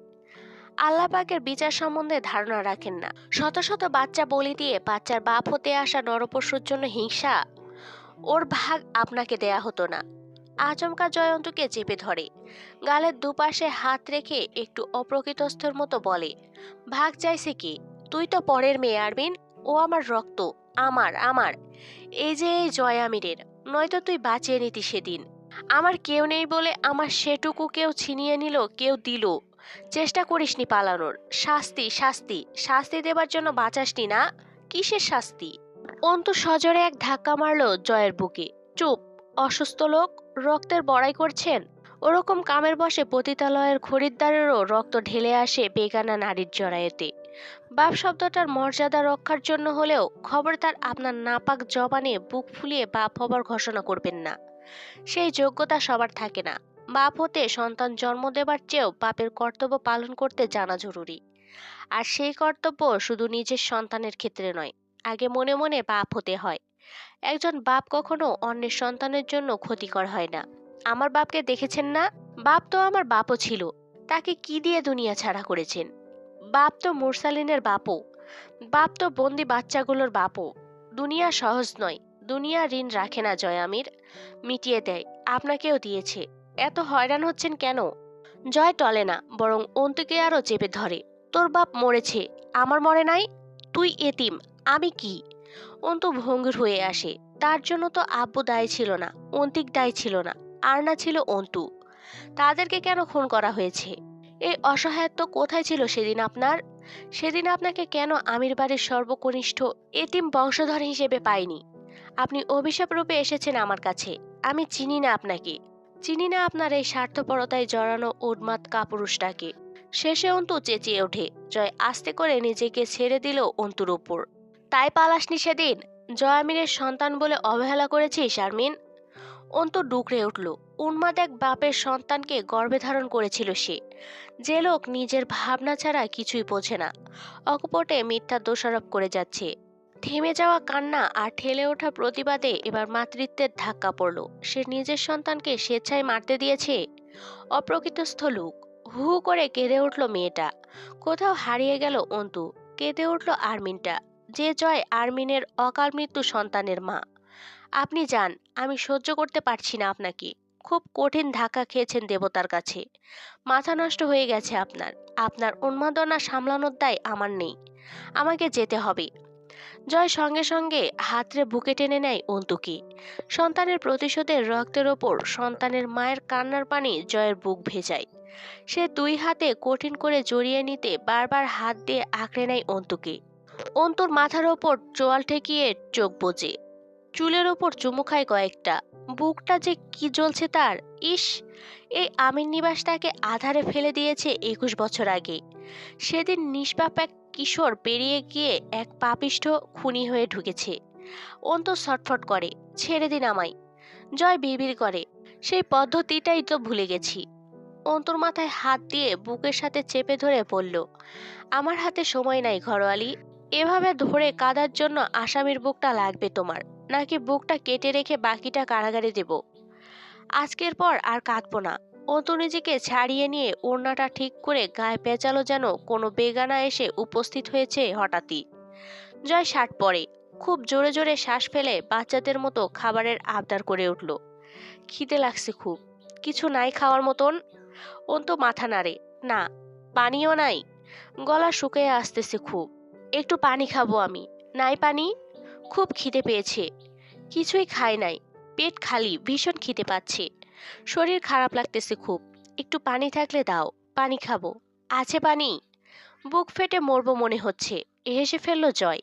আল্লাহ পাকের বিচার সম্বন্ধে ধারণা রাখেন না। শত শত বাচ্চা বলি দিয়ে বাচ্চার বাপ হতে আসা নরপশুর জন্য হিংসা? ওর ভাগ আপনাকে দেয়া হতো না। আচমকা জয়ন্তকে চেপে ধরে, গালের দুপাশে হাত রেখে একটু অপ্রকৃতস্থর মতো বলে, ভাগ চাইছে কি? তুই তো পরের মেয়ে আরবিন, ও আমার রক্ত, আমার আমার এই যে এই জয় আমিরের, নয়তো তুই বাঁচিয়ে নিতি সেদিন। আমার কেউ নেই বলে আমার সেটুকু কেউ ছিনিয়ে নিল, কেউ দিল। চেষ্টা করিসনি পালানোর, শাস্তি শাস্তি শাস্তি দেবার জন্য বাঁচাসনি না? কিসের শাস্তি? অন্তু সজোরে এক ধাক্কা মারলো জয়ের বুকে। চুপ, অসুস্থ লোক, রক্তের বড়াই করছেন? ওরকম কামের বসে পতিতালয়ের খরিদ্দারেরও রক্ত ঢেলে আসে বেগানা নারীর জরায়েতে। বাপ শব্দটার মর্যাদা রক্ষার জন্য হলেও খবরদার আপনার নাপাক জবানে বুক ফুলিয়ে বাপ হবার ঘোষণা করবেন না। সেই যোগ্যতা সবার থাকে না। বাপ হতে সন্তান জন্ম দেবার চেয়েও বাপের কর্তব্য পালন করতে জানা জরুরি। আর সেই কর্তব্য শুধু নিজের সন্তানের ক্ষেত্রে নয়, আগে মনে মনে বাপ হতে হয়। একজন বাপ কখনো অন্যের সন্তানের জন্য ক্ষতিকর হয় না। আমার বাপকে দেখেছেন না? বাপ তো আমার বাপও ছিল। তাকে কি দিয়ে দুনিয়া ছাড়া করেছেন? বাপ তো মুরসালিনের বাপও। বাপ তো বন্দি বাচ্চাগুলোর বাপও। দুনিয়া সহজ নয়, দুনিয়া ঋণ রাখে না জয় আমির, মিটিয়ে দেয়। আপনাকেও দিয়েছে। এত হয়রান হচ্ছেন কেন? জয় টলে না, বরং অন্তুকে আরো চেপে ধরে। তোর বাপ মরেছে, আমার মরে নাই? তুই এতিম, আমি কি? অন্তু ভঙ্গুর হয়ে আসে। তার জন্য তো আব্বু দায়ী ছিল না, অন্তিক দায়ী ছিল না, আর না ছিল অন্তু। তাদেরকে কেন খুন করা হয়েছে? এই অসহায়ত্ব কোথায় ছিল সেদিন আপনার? সেদিন আপনাকে কেন আমির বাড়ির সর্বকনিষ্ঠ এতিম বংশধর হিসেবে পাইনি? আপনি অভিশাপ রূপে এসেছেন আমার কাছে। আমি চিনি না আপনাকে, চিনি না আপনার এই স্বার্থপরতায় জড়ানো উন্মাদ কাপুরুষটাকে। শেষে অন্তু চেঁচিয়ে ওঠে। জয় আস্তে করে নিজেকে ছেড়ে দিল অন্তুর উপর। তাই পালাসনি সেদিন? জয় আমিরের সন্তান বলে অবহেলা করেছিস শারমিন? অন্তু ডুকরে উঠল। উন্মাদ এক বাপের সন্তানকে গর্ভে ধারণ করেছিল সে। যে লোক নিজের ভাবনা ছাড়া কিছুই বোঝে না, অকপটে মিথ্যা দোষারোপ করে যাচ্ছে। থেমে যাওয়া কান্না আর ঠেলে ওঠা প্রতিবাদে এবার মাতৃত্বের ধাক্কা পড়ল। সে নিজের সন্তানকে স্বেচ্ছায় মারতে দিয়েছে? অপ্রকৃতস্থ লোক। হু হু করে কেঁদে উঠল মেয়েটা। কোথাও হারিয়ে গেল অন্তু। কেঁদে উঠল আরমিনটা, যে জয় আরমিনের অকাল মৃত্যু সন্তানের মা। আপনি যান, আমি সহ্য করতে পারছি না আপনাকে। খুব কঠিন ধাক্কা খেয়েছেন দেবতার কাছে। মাথা নষ্ট হয়ে গেছে আপনার। আপনার উন্মাদনা সামলানোর দায় আমার নেই। আমাকে যেতে হবে। জয় সঙ্গে সঙ্গে হাতড়ে বুকে টেনে নেয় অন্তুকে। সন্তানের প্রতিশোধের রক্তের ওপর সন্তানের মায়ের কান্নার পানি জয়ের বুক ভেজায়। সে দুই হাতে কঠিন করে জড়িয়ে নিতে বারবার হাত দিয়ে আঁকড়ে নেয় অন্তুকে। অন্তুর মাথার ওপর চোয়াল ঠেকিয়ে চোখ বোজে, চুলের ওপর চুমু খায় কয়েকটা। বুকটা যে কি জ্বলছে তার! ইস, এই আমির নিবাস তাকে আধারে ফেলে দিয়েছে 21 বছর আগে। সেদিন নিষ্পাপ এক কিশোর পেরিয়ে গিয়ে এক পাপিষ্ঠ খুনি হয়ে ঢুকেছে। অন্তু ছটফট করে, ছেড়ে দিন আমায়। জয় বিড়বিড় করে, সেই পদ্ধতিটাই তো ভুলে গেছি। অন্তুর মাথায় হাত দিয়ে বুকের সাথে চেপে ধরে বলল, আমার হাতে সময় নাই ঘরোয়ালি। এভাবে ধরে কাদার জন্য আসামির বুকটা লাগবে তোমার, নাকি বুকটা কেটে রেখে বাকিটা কারাগারে দেব? আজকের পর আর কাঁদবো না। অন্তু নিজেকে ছাড়িয়ে নিয়ে ওড়নাটা ঠিক করে গায়ে পেঁচালো, যেন কোনো বেগানা এসে উপস্থিত হয়েছে হঠাৎই। জয় শার্ট পরে, খুব জোরে জোরে শ্বাস ফেলে বাচ্চাদের মতো খাবারের আবদার করে উঠল। খিদে লাগছে খুব। কিছু নাই খাওয়ার মতন? অন্তু মাথা নাড়ে, না। পানিও নাই? গলা শুকিয়ে আসতেছে খুব। একটু পানি খাবো আমি। নাই পানি? খুব খিদে পেয়েছে। কিছুই খাই নাই, পেট খালি, ভীষণ খিদে পাচ্ছে। শরীর খারাপ লাগতেছে খুব। একটু পানি থাকলে দাও, পানি খাবো। আছে পানি? বুক ফেটে মরবো মনে হচ্ছে। হেসে ফেলল জয়।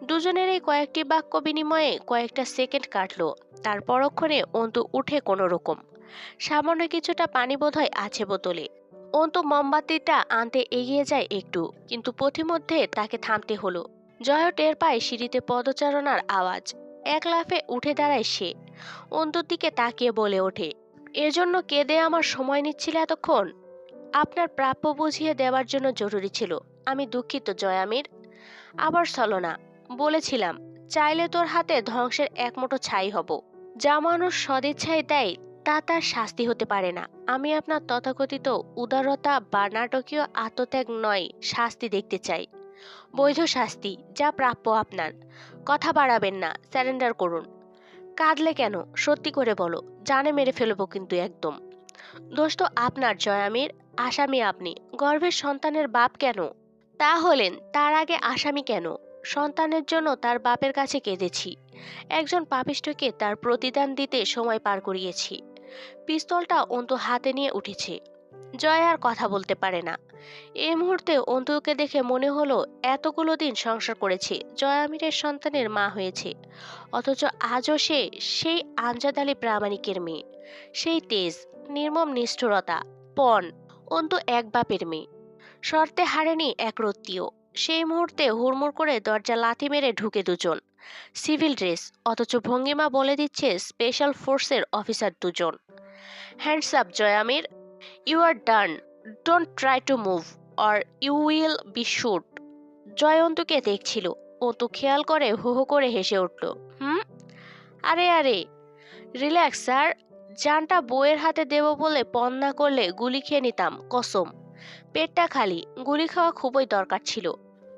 দুজনের এই কয়েকটি বাক্য বিনিময়ে কয়েকটা সেকেন্ড কাটলো। তার পরক্ষণে অন্তু উঠে কোনো রকম। সামান্য কিছুটা পানি বোধহয় আছে বোতলে। অন্তু মোমবাতিটা আনতে এগিয়ে যায় একটু, কিন্তু পথিমধ্যে তাকে থামতে হলো। জয়ও টের পায় সিঁড়িতে পদচারণার আওয়াজ। এক লাফে উঠে দাঁড়ায় সে। অন্তুর দিকে তাকিয়ে বলে ওঠে, এজন্য কেঁদে আমার সময় নিচ্ছিলে এতক্ষণ? আপনার প্রাপ্য বুঝিয়ে দেওয়ার জন্য জরুরি ছিল। আমি দুঃখিত জয় আমির। আবার ছলনা। বলেছিলাম, চাইলে তোর হাতে ধ্বংসের এক মুঠো ছাই হব। যা মানুষ সদিচ্ছায় দেয় তা তার শাস্তি হতে পারে না। আমি আপনার তথাকথিত উদারতা বা নাটকীয় আত্মত্যাগ নয়, শাস্তি দেখতে চাই। বৈধ শাস্তি, যা প্রাপ্য আপনার। কথা বাড়াবেন না, স্যারেন্ডার করুন। কাঁদলে কেন? সত্যি করে বলো, জানে মেরে ফেলবো কিন্তু একদম। দোষ তো আপনার জয়ামির, আসামি আপনি। গর্ভের সন্তানের বাপ কেন? তা হলেন, তার আগে আসামি কেন? সন্তানের জন্য তার বাপের কাছে কেঁদেছি। একজন পাপিষ্ঠকে তার প্রতিদান দিতে সময় পার করিয়েছি। পিস্তলটা অন্তু হাতে নিয়ে উঠেছে। জয় আর কথা বলতে পারে না। এই মুহূর্তে অন্তুকে দেখে মনে হলো এতগুলো দিন সংসার করেছে, জয়ামিরের সন্তানের মা হয়েছে, অথচ আজও সে সেই আমজাদ আলী প্রামাণিকের মেয়ে। সেই তেজ, নির্মম নিষ্ঠুরতা, পণ। অন্তু এক বাপের মেয়ে, শর্তে হারেনি এক রত্তিও। সেই মুহূর্তে হুড়মুড় করে দরজা লাথি মেরে ঢুকে দুজন, সিভিল ড্রেস, অথচ ভঙ্গিমা বলে দিচ্ছে স্পেশাল ফোর্সের অফিসার দুজন। হ্যান্ডস আপ জয়ামির, you are done. Don't try to move or you will be shoot. Joy অন্তুকে দেখছিল। অন্তু খেয়াল করে হো হো করে হেসে উঠল। আরে আরে, রিল্যাক্স স্যার। জানটা বউয়ের হাতে দেব বলে পণ না করলে গুলি খেয়ে নিতাম কসম। পেটটা খালি, গুলি খাওয়া খুবই দরকার ছিল।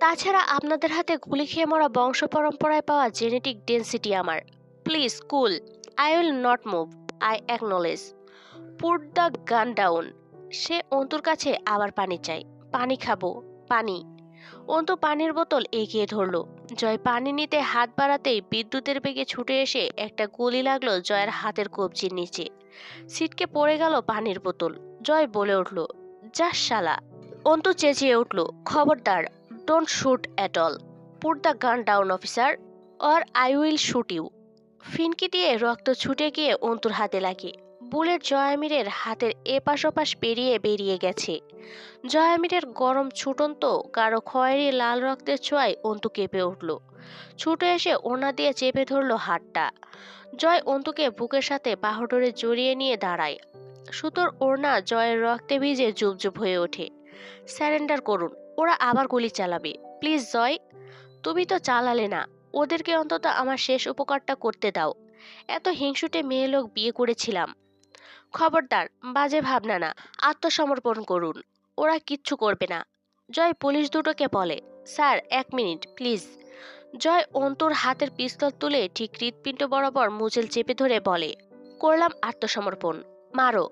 তাছাড়া আপনাদের হাতে গুলি খেয়ে মরা বংশ পরম্পরায় পাওয়া জেনেটিক ডেন্সিটি আমার। Please cool, I will not move, I acknowledge. Put the gun down. সে অন্তুর কাছে আবার পানি চাই। পানি খাবো, পানি। অন্তু পানির বোতল এগিয়ে ধরলো। জয় পানি নিতে হাত বাড়াতেই বিদ্যুতের বেগে ছুটে এসে একটা গুলি লাগলো জয়ের হাতের কবজির নিচে। ছিটকে পড়ে গেল পানির বোতল। জয় বলে উঠল, যা শালা। অন্তু চেঁচিয়ে উঠল, খবরদার, don't shoot at all. Put the gun down officer, or I will shoot you. ফিনকি দিয়ে রক্ত ছুটে গিয়ে অন্তুর হাতে লাগে। বুলেট জয়ামিরের হাতের এপাশ ওপাশ পেরিয়ে বেরিয়ে গেছে। জয়ামিরের গরম ছুটন্ত গাঢ় খয়েরি লাল রক্তের ছোঁয়ায় অন্তু কেঁপে উঠল। ছুটে এসে ওনা দিয়ে চেপে ধরল হাতটা। জয় অন্তুকে বুকের সাথে বাহুডোরে জড়িয়ে নিয়ে দাঁড়ায়। সুতোর ওড়না জয়ের রক্তে ভিজে জুবজুব হয়ে ওঠে। স্যারেন্ডার করুন, ওরা আবার গুলি চালাবে। প্লিজ জয়, তুমি তো চালালে না, ওদেরকে অন্তত আমার শেষ উপকারটা করতে দাও। এত হিংসুটে মেয়ে লোক বিয়ে করেছিলাম। খবরদার, বাজে ভাবনা না, আত্মসমর্পণ করুন, ওরা কিচ্ছু করবে না। জয় পুলিশ দুটোকে বলে, স্যার 1 মিনিট প্লিজ। জয় অন্তুর হাতের পিস্তল তুলে ঠিক হৃৎপিণ্ড বরাবর মুচেল চেপে ধরে বলে, করলাম আত্মসমর্পণ, মারো,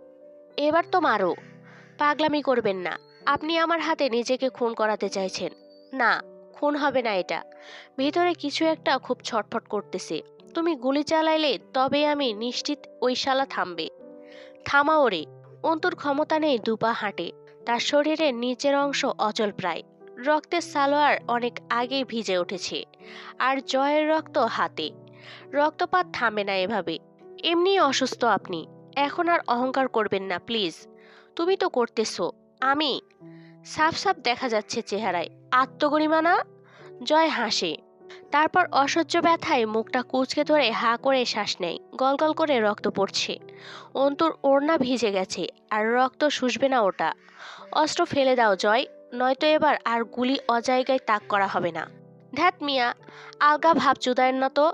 এবার তো মারো। পাগলামি করবেন না, আপনি আমার হাতে নিজেকে খুন করাতে চাইছেন। না, খুন হবে না এটা। ভিতরে কিছু একটা খুব ছটফট করতেছে। তুমি গুলি চালাইলে তবে আমি নিশ্চিত ওই শালা থামবে। থামা ওরে। অন্তুর ক্ষমতা নেই দুপা হাঁটে। তার শরীরের নিচের অংশ অচল প্রায়। রক্তের সালোয়ার অনেক আগেই ভিজে উঠেছে। আর জয়ের রক্ত হাতে। রক্তপাত থামে না এভাবে। এমনি অসুস্থ আপনি। এখন আর অহংকার করবেন না প্লিজ। তুমি তো করতেছো, আমি সাফ সাফ দেখা যাচ্ছে চেহারায়। আত্মগরিমা না? জয় হাসে। তারপর অসহ্য ব্যথায় মুখটা কুঁচকে ধরে হা করে শ্বাস নেয়। গলগল করে রক্ত পড়ছে। অন্তুর ওড়না ভিজে গেছে, আর রক্ত শুষবে না ওটা। অস্ত্র ফেলে দাও জয়, নয়তো এবার আর গুলি অজায়গায় তাক করা হবে না। ধ্যাত মিয়া, আলগা ভাব চুদায়ের না তো।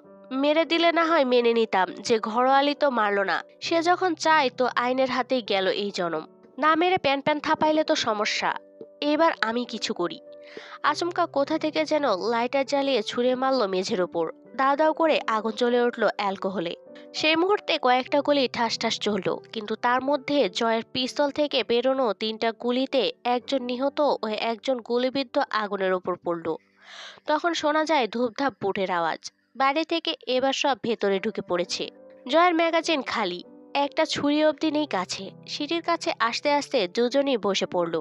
মেরে দিলে না হয় মেনে নিতাম যে ঘরোয়ালি তো মারল না। সে যখন চায় তো আইনের হাতেই গেল এই জনম। না মেরে প্যান প্যান থাপাইলে তো সমস্যা। এবার আমি কিছু করি। আচমকা কোথা থেকে যেন লাইটার জ্বালিয়ে ছুঁড়ে মারল মেঝের ওপর। দাও দাও করে আগুন জ্বলে উঠল অ্যালকোহলে। সেই মুহূর্তে কয়েকটা গুলি ঠাস ঠাস চলল, কিন্তু তার মধ্যে জয়ের পিস্তল থেকে বেরোনো 3টা গুলিতে একজন নিহত ও একজন গুলিবিদ্ধ আগুনের ওপর পড়ল। তখন শোনা যায় ধূপধাপ বুটের আওয়াজ। বাড়ি থেকে এবার সব ভেতরে ঢুকে পড়েছে। জয়ের ম্যাগাজিন খালি, একটা ছুরি অবধি নেই কাছে। সিঁড়ির কাছে আসতে আসতে দুজনই বসে পড়ল।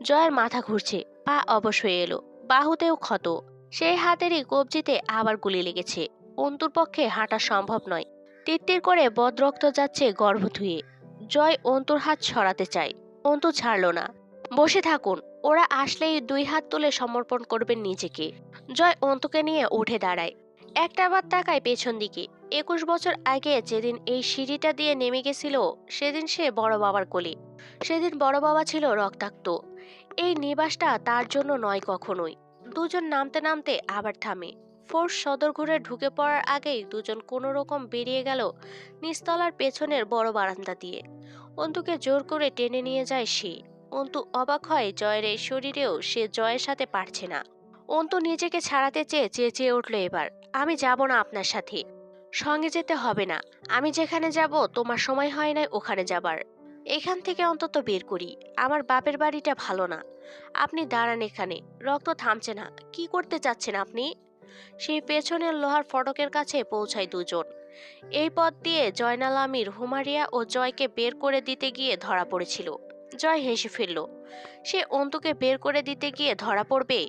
জয়ের মাথা ঘুরছে, পা অবশ হয়ে এলো, বাহুতেও ক্ষত। সেই হাতেরই কবজিতে আবার গুলি লেগেছে। অন্তুর পক্ষে হাঁটা সম্ভব নয়। তিত্তির করে বদরক্ত যাচ্ছে গর্ভ ধুয়ে। জয় অন্তুর হাত সরাতে চায়, অন্তু ছাড়ল না। বসে থাকুন, ওরা আসলেই 2 হাত তুলে সমর্পণ করবেন নিজেকে। জয় অন্তুকে নিয়ে উঠে দাঁড়ায়। একটা বার তাকায় পেছন দিকে। 21 বছর আগে যেদিন এই সিঁড়িটা দিয়ে নেমে গেছিল, সেদিন সে বড় বাবার কোলে। সেদিন বড় বাবা ছিল রক্তাক্ত। এই নিবাসটা তার জন্য নয় কখনোই। দুজন নামতে নামতে আবার থামে। ফোর্স সদর ঘুরে ঢুকে পড়ার আগেই দুজন কোনো রকম বেরিয়ে গেল নিচতলার পেছনের বড় বারান্দা দিয়ে। অন্তুকে জোর করে টেনে নিয়ে যায় সে। অন্তু অবাক হয় জয়ের এই শরীরেও সে জয়ের সাথে পারছে না। অন্তু নিজেকে ছাড়াতে চেয়ে চেঁচিয়ে উঠল এবার, আমি যাব না আপনার সাথে। সঙ্গে যেতে হবে না। আমি যেখানে যাব তোমার সময় হয় নাই ওখানে যাবার। এখান থেকে অন্তত বের করি। আমার বাপের বাড়িটা ভালো না। আপনি দাঁড়ান এখানে। রক্ত থামছে না। কি করতে চাচ্ছেন আপনি? সেই পেছনের লোহার ফটকের কাছে পৌঁছায় দুজন। এই পথ দিয়ে জয়নাল আমির হুমারিয়া ও জয়কে বের করে দিতে গিয়ে ধরা পড়েছিল। জয় হেসে ফেলল। সে অন্তুকে বের করে দিতে গিয়ে ধরা পড়বে,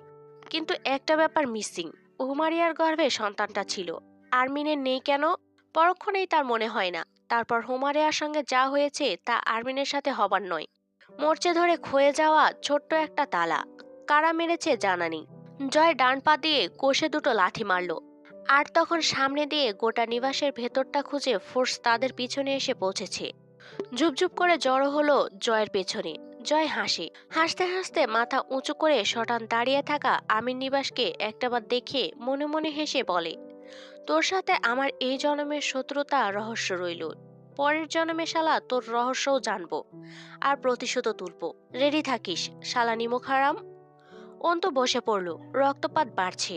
কিন্তু একটা ব্যাপার মিসিং। হুমারিয়ার গর্ভে সন্তানটা ছিল, আরমিনের নেই কেন? পরক্ষণেই তার মনে হয় না। তারপর হুমারিয়ার সঙ্গে যা হয়েছে তা আরমিনের সাথে হবার নয়। মরচে ধরে ক্ষয়ে যাওয়া ছোট্ট একটা তালা। কারা মেরেছে জানা নেই। জয় ডান পা দিয়ে কষে দুটো লাথি মারল। আর তখন সামনে দিয়ে গোটা নিবাসের ভেতরটা খুঁজে ফোর্স তাদের পিছনে এসে পৌঁছেছে। ঝুপঝুপ করে জড়ো হলো জয়ের পেছনে। জয় হাসে। হাসতে হাসতে মাথা উঁচু করে শটান দাঁড়িয়ে থাকা আমির নিবাসকে একটাবার দেখে মনে মনে হেসে বলে, তোর সাথে আমার এই জন্মের শত্রুতা রহস্য রইল। পরের জন্মে শালা তোর রহস্যও জানবো, আর প্রতিশোধও তুলবো। রেডি থাকিস শালা নিমক হারাম। অন্তু বসে পড়ল। রক্তপাত বাড়ছে।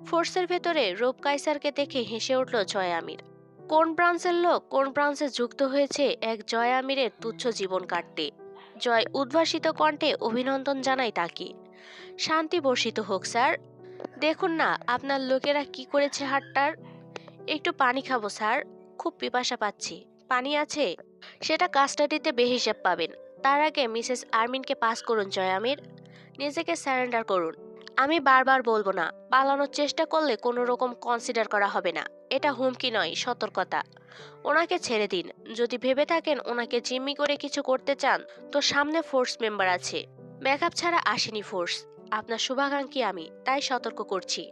ফোর্সের ভেতরে রূপ কাইসারকে দেখে হেসে উঠল জয় আমির। কোন ব্রাঞ্চের লোক কোন ব্রাঞ্চে যুক্ত হয়েছে এক জয় আমিরের তুচ্ছ জীবন কাটতে? জয় উদ্ভাসিত কণ্ঠে অভিনন্দন জানায় তাকে। শান্তি বর্ষিত হোক স্যার। দেখুন না আপনার লোকেরা কি করেছে হাটটার। একটু পানি খাবো স্যার, খুব পিপাসা পাচ্ছি। পানি আছে? সেটা কাস্টাডিতে বেহিসাব পাবেন। তার আগে মিসেস আরমিনকে পাস করুন জয় আমির। নিজেকে স্যারেন্ডার করুন। আমি বারবার বলবো না, পালানোর চেষ্টা করলে কোনো রকম কনসিডার করা হবে না। এটা হুমকি নয়, সতর্কতা। ওনাকে ছেড়ে দিন। যদি ভেবে থাকেন ওনাকে জিম্মি করে কিছু করতে চান, তো সামনে ফোর্স মেম্বার আছে। ব্যাকআপ ছাড়া আসেনি ফোর্স। আপনার শুভাকাঙ্ক্ষী আমি, তাই সতর্ক করছি।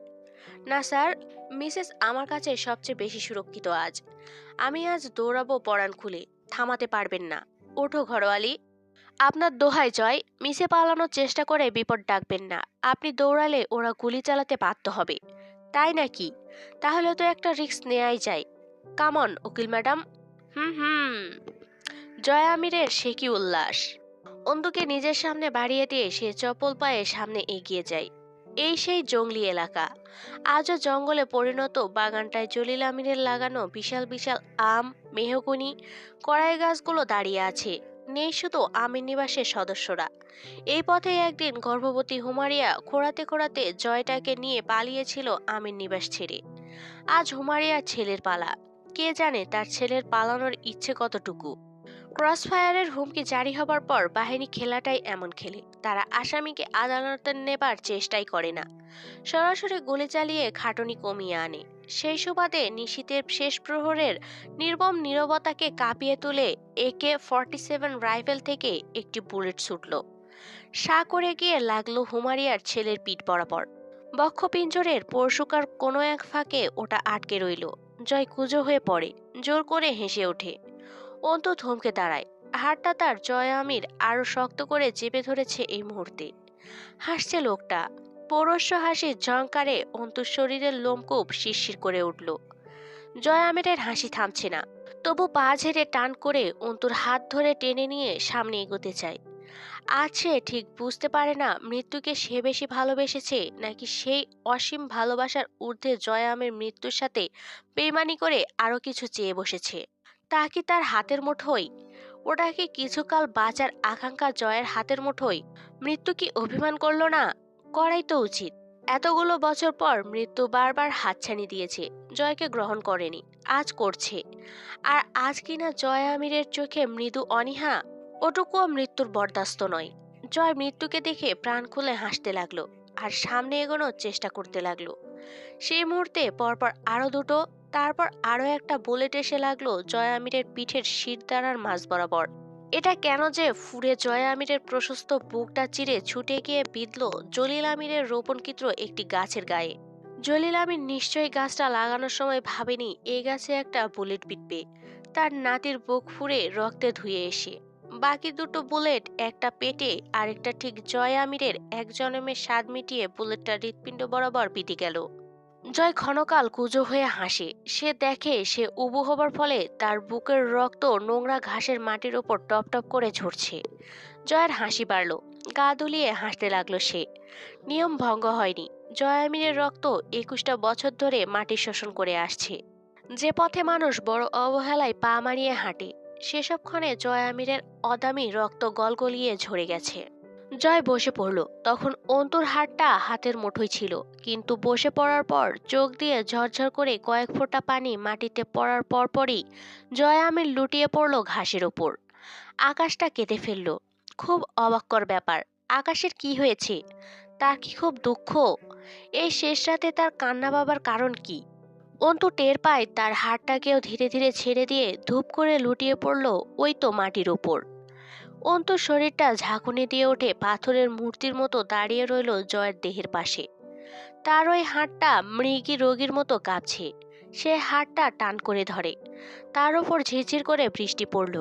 না স্যার, মিসেস আমার কাছে সবচেয়ে বেশি সুরক্ষিত আজ। আমি আজ দৌড়াবো পরাণ খুলে। থামাতে পারবেন না। ওঠো ঘরোয়ালি। আপনার দোহাই জয়, মিসে পালানোর চেষ্টা করে বিপদ ডাকবেন না। আপনি দৌড়ালে ওরা গুলি চালাতে বাধ্য হবে। তাই নাকি? তাহলে তো একটা রিস্ক নেয়াই যায়। কামন উকিল ম্যাডাম। হুম হুম। জয় আমিরের সে কি উল্লাস। অন্ধুকে নিজের সামনে বাড়িয়ে দিয়ে সে চপল পায়ে সামনে এগিয়ে যায়। এই সেই জঙ্গলি এলাকা। আজও জঙ্গলে পরিণত বাগানটায় জলিল আমিরের লাগানো বিশাল বিশাল আম, মেহগনি, কড়াই গাছগুলো দাঁড়িয়ে আছে। নেই শুধু আমির নিবাসের সদস্যরা। এই পথে একদিন গর্ভবতী হুমারিয়া খোঁড়াতে খোঁড়াতে জয়টাকে নিয়ে পালিয়েছিল আমির নিবাস ছেড়ে। আজ হুমারিয়ার ছেলের পালা। কে জানে তার ছেলের পালানোর ইচ্ছে কতটুকু। ক্রসফায়ারের হুমকি জারি হবার পর বাহিনী খেলাটাই এমন খেলে, তারা আসামিকে আদালতে নেবার চেষ্টাই করে না। সরাসরি গুলি চালিয়ে খাটুনি কমিয়ে আনে। সেই সুবাদে নিশীথের শেষ প্রহরের নির্মম নীরবতাকে কাঁপিয়ে তুলে AK-47 রাইফেল থেকে একটি বুলেট ছুটল। সা করে গিয়ে লাগলো হুমারিয়ার ছেলের পিঠ বরাবর। বক্ষপিঞ্জরের পরশুকার কোনো এক ফাঁকে ওটা আটকে রইল। জয় কুঁজো হয়ে পড়ে। জোর করে হেসে ওঠে। অন্তু থমকে দাঁড়ায়। হাতটা তার জয় আমির আরো শক্ত করে চেপে ধরেছে এই মুহূর্তে। হাসছে লোকটা। পরশ্য হাসির ঝংকারে অন্তুর শরীরের লোমকূপ শিরশির করে উঠল। জয় আমিরের হাসি থামছে না। তবু পা ঝেড়ে টান করে অন্তুর হাত ধরে টেনে নিয়ে সামনে এগোতে চায়। আজ সে ঠিক বুঝতে পারে না মৃত্যুকে সে বেশি ভালোবেসেছে, নাকি সেই অসীম ভালোবাসার ঊর্ধ্বে জয় আমির মৃত্যুর সাথে বেইমানি করে আরো কিছু চেয়ে বসেছে। তা কি তার হাতের মুঠোয়? ওটা কি কিছুকাল বাঁচার আকাঙ্ক্ষা জয়ের হাতের মুঠোয়? মৃত্যু কি অভিমান করলো না? করাই তো উচিত। এতগুলো বছর পর মৃত্যু বারবার হাতছানি দিয়েছে, জয়কে গ্রহণ করেনি। আজ করছে। আর আজ কিনা জয় আমিরের চোখে মৃদু অনীহা, ওটুকুও মৃত্যুর বরদাস্ত নয়। জয় মৃত্যুকে দেখে প্রাণ খুলে হাসতে লাগলো, আর সামনে এগোনোর চেষ্টা করতে লাগলো। সেই মুহূর্তে পরপর আরো দুটো, তারপর আরো একটা বুলেট এসে লাগলো জয় আমিরের পিঠের শিরদাঁড়ার মাঝ বরাবর। এটা কেন যে ফুরে জয় আমিরের প্রশস্ত বুকটা চিরে ছুটে গিয়ে বিঁধল জলিল আমিরের রোপণকৃত একটি গাছের গায়ে। জলিল আমির নিশ্চয়ই গাছটা লাগানোর সময় ভাবেনি এই গাছে একটা বুলেট বিঁধবে। তার নাতির বুক ফুরে রক্তে ধুয়ে এসে বাকি দুটো বুলেট, একটা পেটে আর একটা ঠিক জয় আমিরের এক জনমের স্বাদ মিটিয়ে বুলেটটা হৃৎপিণ্ড বরাবর বিঁধে গেল। জয় ক্ষণকাল কুঁজো হয়ে হাসে। সে দেখে সে উবু হবার ফলে তার বুকের রক্ত নোংরা ঘাসের মাটির ওপর টপ টপ করে ঝরছে। জয়ের হাসি বাড়ল। গা দুলিয়ে হাসতে লাগলো সে। নিয়ম ভঙ্গ হয়নি। জয় আমিরের রক্ত 21টা বছর ধরে মাটি শোষণ করে আসছে। যে পথে মানুষ বড় অবহেলায় পা মারিয়ে হাঁটে, সেসব ক্ষণে জয় আমিরের অদামি রক্ত গলগলিয়ে ঝরে গেছে। জয় বসে পড়ল। তখন অন্তুর হাতটা হাতের মুঠোয় ছিল, কিন্তু বসে পড়ার পর চোখ দিয়ে ঝরঝর করে কয়েক ফোঁটা পানি মাটিতে পড়ার পরপরই জয় আমির লুটিয়ে পড়ল ঘাসের ওপর। আকাশটা কেঁদে ফেলল। খুব অবাক্কর ব্যাপার, আকাশের কি হয়েছে? তার কি খুব দুঃখ? এই শেষ রাতে তার কান্না পাবার কারণ কি? অন্তু টের পায় তার হাতটাকেও ধীরে ধীরে ছেড়ে দিয়ে ধূপ করে লুটিয়ে পড়ল ওই তো মাটির ওপর। অন্তুর শরীরটা ঝাঁকুনি দিয়ে ওঠে, পাথরের মূর্তির মতো দাঁড়িয়ে রইল জয়ের দেহের পাশে। তার ওই হাতটা মৃগী রোগীর মতো কাঁপছে। সে হাতটা টান করে ধরে। তার ওপর ঝিরঝির করে বৃষ্টি পড়ল।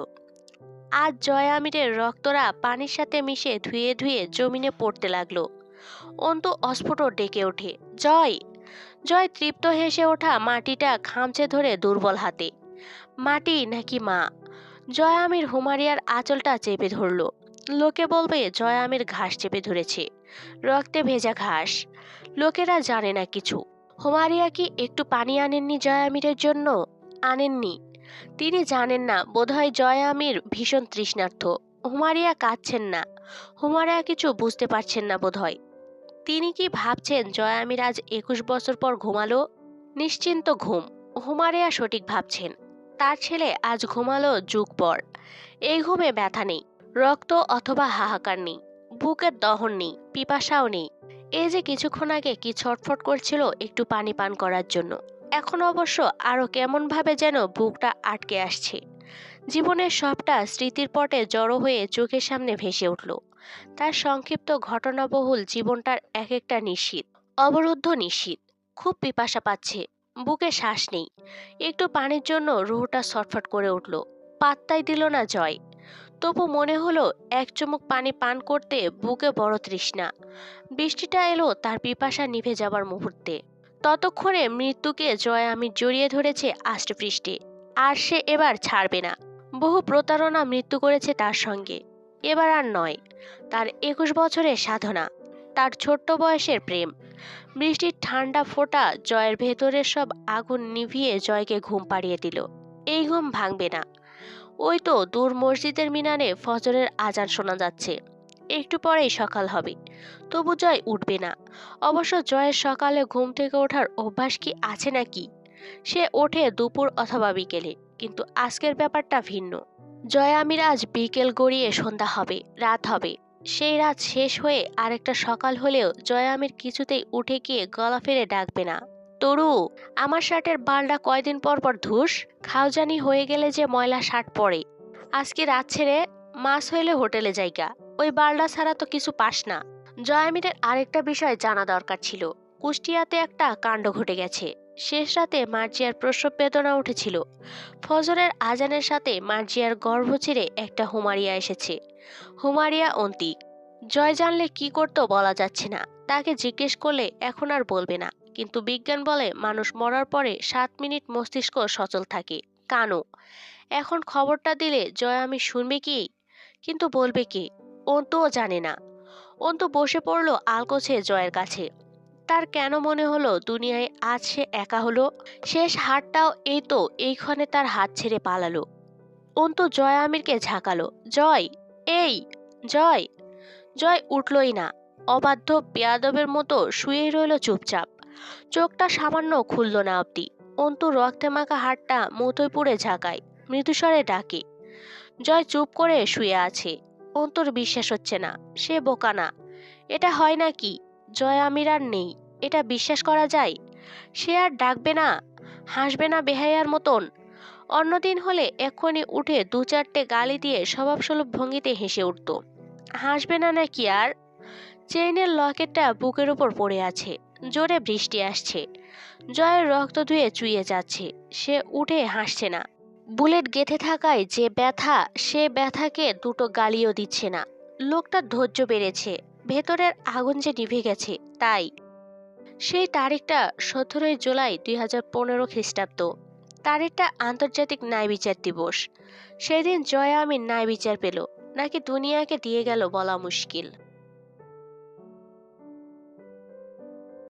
আজ জয় আমিরের রক্তরা পানির সাথে মিশে ধুয়ে ধুয়ে জমিনে পড়তে লাগলো। অন্তু অস্ফুট ডেকে ওঠে, জয়! জয় তৃপ্ত হেসে ওঠা মাটিটা খামচে ধরে দুর্বল হাতে। মাটি নাকি মা? জয় আমির হুমারিয়ার আঁচলটা চেপে ধরল। লোকে বলবে জয় আমির ঘাস চেপে ধরেছে, রক্তে ভেজা ঘাস। লোকেরা জানে না কিছু। হুমারিয়া কি একটু পানি আনেননি জয় আমিরের জন্য? আনেননি। তিনি জানেন না বোধহয় জয় আমির ভীষণ তৃষ্ণার্ত। হুমারিয়া কাঁদছেন না। হুমারিয়া কিছু বুঝতে পারছেন না বোধহয়। তিনি কি ভাবছেন জয় আমির আজ 21 বছর পর ঘুমালো? নিশ্চিন্ত ঘুম। হুমারিয়া সঠিক ভাবছেন, তার ছেলে আজ ঘুমালো যুগ পর। এই ঘুমে ব্যথা নেই, রক্ত অথবা হাহাকার নেই, বুকের দহন নেই, পিপাসাও নেই। এই যে কিছুক্ষণ আগে কি ছটফট করছিল একটু পানি পান করার জন্য, এখন অবশ্য আরো কেমন ভাবে যেন বুকটা আটকে আসছে। জীবনের সবটা স্মৃতির পটে জড়ো হয়ে চোখের সামনে ভেসে উঠল। তার সংক্ষিপ্ত ঘটনাবহুল জীবনটার এক একটা নিশ্চিত, অবরুদ্ধ নিশ্চিত। খুব পিপাসা পাচ্ছে, বুকে শ্বাস নেই। একটু পানির জন্য রুহটা ছটফট করে উঠল। পাত্তাই দিল না জয়। তবু মনে হলো এক চুমুক পানি পান করতে বুকে বড় তৃষ্ণা। বৃষ্টিটা এলো তার পিপাসা নিভে যাবার মুহূর্তে। ততক্ষণে মৃত্যুকে জয় আমির জড়িয়ে ধরেছে আষ্টেপৃষ্ঠে। আর সে এবার ছাড়বে না। বহু প্রতারণা মৃত্যু করেছে তার সঙ্গে, এবার আর নয়। তার 21 বছরের সাধনা, তার ছোট্ট বয়সের প্রেম। বৃষ্টির ঠান্ডা ফোঁটা জয়ের ভেতরের সব আগুন নিভিয়ে জয়কে ঘুম পাড়িয়ে দিল। এই ঘুম ভাঙবে না। ওই তো দূর মসজিদের মিনারে ফজরের আজান শোনা যাচ্ছে। একটু পরেই সকাল হবে, তবু জয় উঠবে না। অবশ্য জয়ের সকালে ঘুম থেকে ওঠার অভ্যাস কি আছে নাকি? সে ওঠে দুপুর অথবা বিকেলে, কিন্তু আজকের ব্যাপারটা ভিন্ন। জয় আমির আজ বিকেল গড়িয়ে সন্ধ্যা হবে, রাত হবে। সেই রাত শেষ হয়ে আরেকটা সকাল হলেও জয় আমির কিছুতেই উঠে গিয়ে গলা ফেলে ডাকবে না, তরু! আমার শার্টের বালটা কয়দিন পর পর ধুস, খাওজানি হয়ে গেলে যে ময়লা শার্ট পরে। আজকে রাত ছেড়ে মাস হইলে হোটেলে যাইগা, ওই বালটা ছাড়া তো কিছু পাস না। জয় আমিরের আরেকটা বিষয় জানা দরকার ছিল। কুষ্টিয়াতে একটা কাণ্ড ঘটে গেছে। শেষ রাতে মার্জিয়ার প্রসব বেদনা উঠেছিল। ফজরের আজানের সাথে মার্জিয়ার গর্ভ ছেড়ে একটা হুমারিয়া এসেছে। হুমারিয়া অন্তিক। জয় জানলে কি করতো বলা যাচ্ছে না। তাকে জিজ্ঞেস করলে এখন আর বলবে না, কিন্তু বিজ্ঞান বলে মানুষ মরার পরে 7 মিনিট মস্তিষ্ক সচল থাকে। কানো এখন খবরটা দিলে জয় আমি শুনবে কি? কিন্তু বলবে কে? অন্তুও জানে না। অন্তু বসে পড়লো আলগোছে জয়ের কাছে। তার কেন মনে হলো দুনিয়ায় আজ সে একা হলো। শেষ হাতটাও এই তো এইক্ষণে তার হাত ছেড়ে পালালো। অন্তু জয় আমিরকে ঝাঁকালো, জয়! এই জয়! জয় উঠলই না। অবাধ্য বেয়াদবের মতো শুয়েই রইল চুপচাপ। চোখটা সামান্য খুলল না অব্দি। অন্তু রক্তে মাখা হাতটা মুঠোয় পুড়ে ঝাঁকায়, মৃদুস্বরে ডাকে। জয় চুপ করে শুয়ে আছে। অন্তুর বিশ্বাস হচ্ছে না, সে বোকা না। এটা হয় নাকি? জয় আমির আর নেই, এটা বিশ্বাস করা যায়? সে আর ডাকবে না, হাসবে না বেহায়ার মতন। অন্যদিন হলে এক্ষুনি উঠে 2-4টে গালি দিয়ে স্বভাবসুলভ ভঙ্গিতে হেসে উঠত। হাসবে না নাকি আর? চেইনের লকেটটা বুকের উপর পড়ে আছে। জোরে বৃষ্টি আসছে। জয়ের রক্ত ধুয়ে চুইয়ে যাচ্ছে। সে উঠে হাসছে না। বুলেট গেঁথে থাকায় যে ব্যথা, সে ব্যথাকে দুটো গালিও দিচ্ছে না। লোকটার ধৈর্য বেড়েছে, ভেতরের আগুন যে নিভে গেছে তাই। সেই তারিখটা 17ই জুলাই 2015 খ্রিস্টাব্দ। তারিখটা আন্তর্জাতিক ন্যায় বিচার দিবস। সেদিন জয়া আমির ন্যায় বিচার পেল, নাকি দুনিয়াকে দিয়ে গেল বলা মুশকিল।